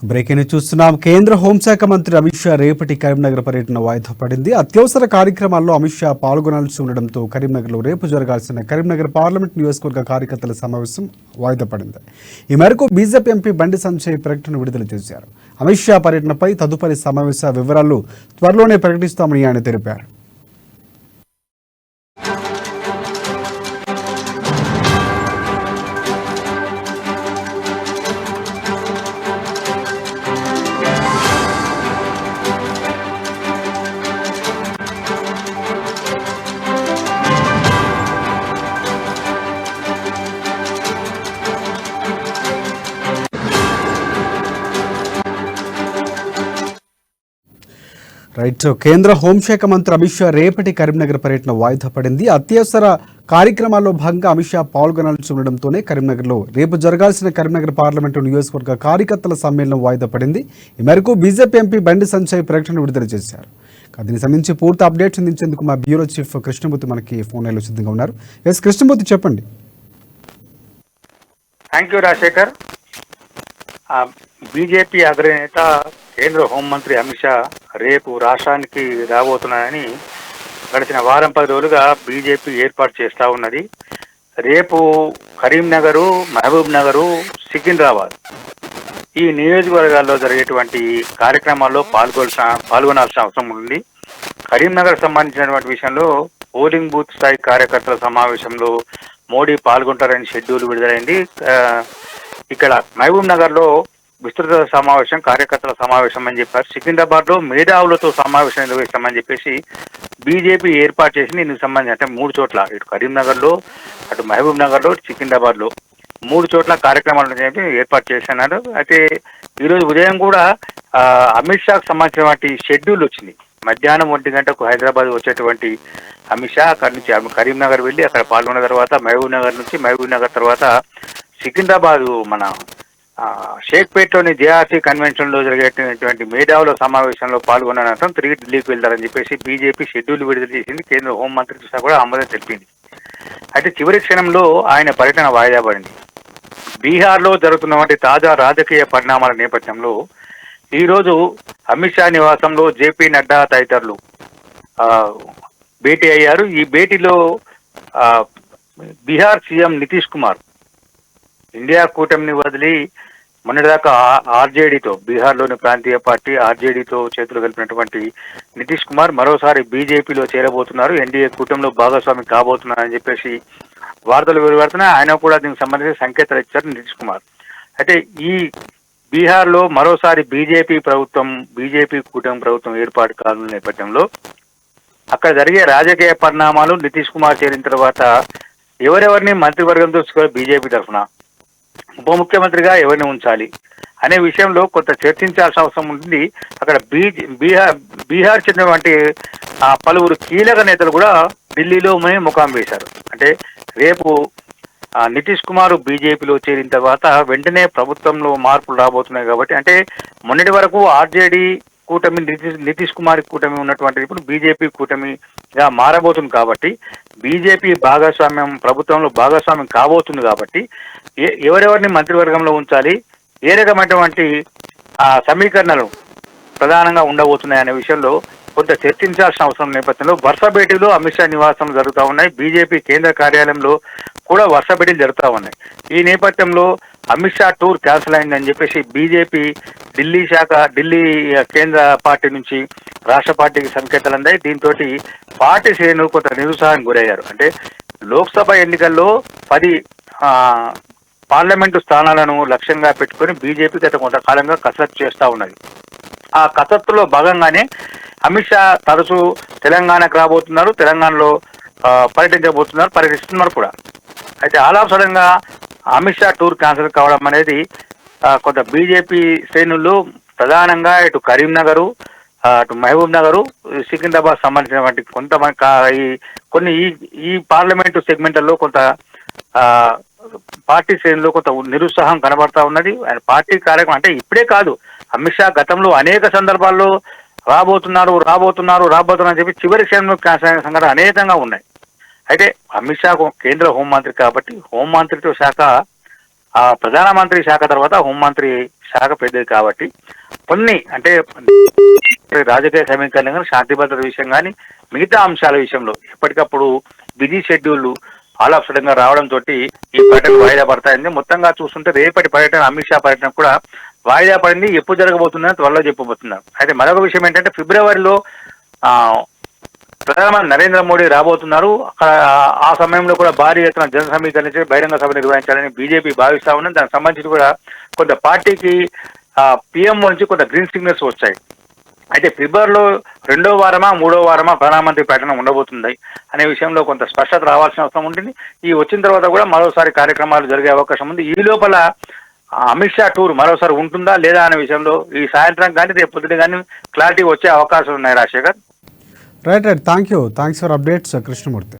Breaking చూస్తున్నాం. కేంద్ర హోంశాఖ మంత్రి అమిత్ షా రేపటి కరీంనగర్ పర్యటన వాయిదా పడింది. అత్యవసర కార్యక్రమాల్లో అమిత్ షా పాల్గొనాల్సి ఉండడంతో కరీంనగర్లో రేపు జరగాల్సిన కరీంనగర్ పార్లమెంట్ నియోజకవర్గ కార్యకర్తల సమావేశం వాయిదా పడింది. ఈ మేరకు బీజేపీ ఎంపీ బండి సంజయ్ ప్రకటన విడుదల చేశారు. అమిత్ షా పర్యటనపై తదుపరి సమావేశ వివరాలు త్వరలోనే ప్రకటిస్తామని ఆయన తెలిపారు. రైట్. కేంద్ర హోంశాఖ మంత్రి అమిత్ షా రేపటి కరీంనగర్ పర్యటన వాయిదా పడింది. అత్యవసర కార్యక్రమాల్లో భాగంగా అమిత్ షా పాల్గొనాల్సి ఉండడంతోనే కరీంనగర్లో రేపు జరగాల్సిన కరీంనగర్ పార్లమెంటు నియోజకవర్గ కార్యకర్తల సమ్మేళనం వాయిదా పడింది. ఈ మేరకు బీజేపీ ఎంపీ బండి సంజయ్ ప్రకటన విడుదల చేశారు. దీనికి సంబంధించి పూర్తి అప్డేట్స్ అందించేందుకు మా బ్యూరో చీఫ్ కృష్ణమూర్తి మనకి ఫోన్ లైన్లో సిద్ధంగా ఉన్నారు. ఎస్ కృష్ణమూర్తి, చెప్పండి. Thank you Rajasekhar. బీజేపీ అగ్రనేత కేంద్ర హోంమంత్రి అమిత్ షా రేపు రాష్ట్రానికి రాబోతున్నారని గడిచిన వారం 10 రోజులుగా బీజేపీ ఏర్పాటు చేస్తూ ఉన్నది. రేపు కరీంనగరు, మహబూబ్ నగరు, సికింద్రాబాద్ ఈ నియోజకవర్గాల్లో జరిగేటువంటి కార్యక్రమాల్లో పాల్గొనాల్సిన అవసరం ఉంది. కరీంనగర్ సంబంధించినటువంటి విషయంలో పోలింగ్ బూత్ స్థాయి కార్యకర్తల సమావేశంలో మోడీ పాల్గొంటారని షెడ్యూల్ విడుదలైంది. ఇక్కడ మహబూబ్ నగర్లో విస్తృత సమావేశం, కార్యకర్తల సమావేశం అని చెప్పారు. సికింద్రాబాద్ లో మేధావులతో సమావేశం నిర్వహిస్తామని చెప్పేసి బీజేపీ ఏర్పాటు చేసి దీనికి సంబంధించి అంటే 3 చోట్ల, ఇటు కరీంనగర్ లో, అటు మహబూబ్ నగర్ లో, సికింద్రాబాద్ లో 3 చోట్ల కార్యక్రమాలు చెప్పి ఏర్పాటు చేస్తున్నారు. అయితే ఈరోజు ఉదయం కూడా అమిత్ షాకు సంబంధించినటువంటి షెడ్యూల్ వచ్చింది. మధ్యాహ్నం 1 గంటకు హైదరాబాద్ వచ్చేటువంటి అమిత్ షా అక్కడి నుంచి కరీంనగర్ వెళ్ళి అక్కడ పాల్గొన్న తర్వాత మహబూబ్ నగర్ నుంచి, మహబూబ్ నగర్ తర్వాత సికింద్రాబాద్ మన షేక్పేట్లోని జేఆర్సీ కన్వెన్షన్ లో జరిగేటువంటి మేధావుల సమావేశంలో పాల్గొన్న అనంతరం తిరిగి ఢిల్లీకి వెళ్తారని చెప్పేసి బీజేపీ షెడ్యూల్ విడుదల చేసింది. కేంద్ర హోంమంత్రి శాఖ కూడా ఆమోదం తెలిపింది. అయితే చివరి క్షణంలో ఆయన పర్యటన వాయిదా పడింది. బీహార్లో జరుగుతున్నటువంటి తాజా రాజకీయ పరిణామాల నేపథ్యంలో ఈరోజు అమిత్ షా నివాసంలో జేపీ నడ్డా తదితరులు భేటీ అయ్యారు. ఈ భేటీలో బీహార్ సీఎం నితీష్ కుమార్ ఇండియా కూటమిని వదిలి మొన్నటిదాకా ఆర్జేడీతో, బీహార్లోని ప్రాంతీయ పార్టీ ఆర్జేడీతో చేతులు కలిపినటువంటి నితీష్ కుమార్ మరోసారి బీజేపీలో చేరబోతున్నారు, ఎన్డీఏ కూటమిలో భాగస్వామి కాబోతున్నారని చెప్పేసి వార్తలు వెలువడుతున్నాయి. ఆయన కూడా దీనికి సంబంధించి సంకేతాలు ఇచ్చారు నితీష్ కుమార్. అయితే ఈ బీహార్లో మరోసారి బీజేపీ కూటమి ప్రభుత్వం ఏర్పాటు కానున్న నేపథ్యంలో అక్కడ జరిగే రాజకీయ పరిణామాలు, నితీష్ కుమార్ చేరిన తర్వాత ఎవరెవరిని మంత్రివర్గంతో బీజేపీ తరఫున ఉప ముఖ్యమంత్రిగా ఎవరిని ఉంచాలి అనే విషయంలో కొంత చర్చించాల్సిన అవసరం ఉంటుంది. అక్కడ బీహార్ చెందినటువంటి పలువురు కీలక నేతలు కూడా ఢిల్లీలో ముఖం వేశారు. అంటే రేపు నితీష్ కుమార్ బీజేపీలో చేరిన తర్వాత వెంటనే ప్రభుత్వంలో మార్పులు రాబోతున్నాయి కాబట్టి, అంటే మొన్నటి వరకు ఆర్జేడీ కూటమి, నితీష్ కుమార్ కూటమి ఉన్నటువంటి ఇప్పుడు బీజేపీ కూటమిగా మారబోతుంది కాబట్టి, బీజేపీ ప్రభుత్వంలో భాగస్వామ్యం కాబోతుంది కాబట్టి ఎవరెవరిని మంత్రివర్గంలో ఉంచాలి, ఏ రకమైనటువంటి సమీకరణలు ప్రధానంగా ఉండబోతున్నాయనే విషయంలో కొంత చర్చించాల్సిన అవసరం నేపథ్యంలో వరుస భేటీలు అమిత్ షా నివాసంలో జరుగుతూ ఉన్నాయి. బీజేపీ కేంద్ర కార్యాలయంలో కూడా వరుస భేటీలు జరుగుతూ ఉన్నాయి. ఈ నేపథ్యంలో అమిత్ షా టూర్ క్యాన్సిల్ అయిందని చెప్పేసి బీజేపీ ఢిల్లీ కేంద్ర పార్టీ నుంచి రాష్ట్ర పార్టీకి సంకేతాలు అందాయి. దీంతో పార్టీ శ్రేణులు కొంత నిరుత్సాహానికి గురయ్యారు. అంటే లోక్సభ ఎన్నికల్లో 10 పార్లమెంటు స్థానాలను లక్ష్యంగా పెట్టుకుని బీజేపీ గత కొంతకాలంగా కసరత్తు చేస్తూ ఉన్నది. ఆ కసరత్తులో భాగంగానే అమిత్ షా తరచూ తెలంగాణకు రాబోతున్నారు, తెలంగాణలో పర్యటిస్తున్నారు కూడా. అయితే ఆల్ ఆఫ్ సడన్ గా అమిత్ షా టూర్ క్యాన్సిల్ కావడం అనేది కొంత బీజేపీ శ్రేణుల్లో ప్రధానంగా ఇటు కరీంనగరు, అటు మహబూబ్ నగరు, సికింద్రాబాద్ సంబంధించినటువంటి కొన్ని ఈ పార్లమెంటు సెగ్మెంట్లలో కొంత పార్టీ శ్రేణుల్లో కొంత నిరుత్సాహం కనబడతా ఉన్నది. ఆయన పార్టీ కార్యక్రమం అంటే ఇప్పుడే కాదు, అమిత్ షా గతంలో అనేక సందర్భాల్లో రాబోతున్నారు అని చెప్పి చివరి క్షణంలో క్యాన్సిల్ అయిన సంఘటనలు అనేకంగా ఉన్నాయి. అయితే అమిత్ షా కేంద్ర హోంమంత్రి కాబట్టి హోంమంత్రిత్వ శాఖ ప్రధానమంత్రి శాఖ తర్వాత హోంమంత్రి శాఖ పెద్దది కాబట్టి కొన్ని అంటే రాజకీయ సమీకరణ కానీ శాంతి భద్రత విషయం కానీ మిగతా అంశాల విషయంలో ఎప్పటికప్పుడు busy schedule all of sudden గా రావడం తోటి ఈ పర్యటన వాయిదా పడతాయింది. మొత్తంగా చూస్తుంటే రేపటి పర్యటన అమిత్ షా పర్యటన కూడా వాయిదా పడింది. ఎప్పుడు జరగబోతుందని త్వరలో చెప్పబోతున్నారు. అయితే మరొక విషయం ఏంటంటే ఫిబ్రవరిలో ప్రధానమంత్రి నరేంద్ర మోడీ రాబోతున్నారు. అక్కడ ఆ సమయంలో కూడా భారీ ఎత్తున జన సమీకరించి బహిరంగ సభ నిర్వహించాలని బీజేపీ భావిస్తా ఉన్నది. దానికి సంబంధించి కూడా కొంత పార్టీకి పిఎం నుంచి కొంత గ్రీన్ సిగ్నల్స్ వచ్చాయి. అయితే ఫిబ్రవరిలో 2వ వారమా 3వ వారమా ప్రధానమంత్రి పర్యటన ఉండబోతుంది అనే విషయంలో కొంత స్పష్టత రావాల్సిన అవసరం ఉంటుంది. ఈ వచ్చిన తర్వాత కూడా మరోసారి కార్యక్రమాలు జరిగే అవకాశం ఉంది. ఈ లోపల అమిత్ షా టూర్ మరోసారి ఉంటుందా లేదా అనే విషయంలో ఈ సాయంత్రం కానీ రేపు పొద్దున కానీ క్లారిటీ వచ్చే అవకాశం ఉన్నాయి. Rajasekhar, right thanks for updates Krishnamurthy.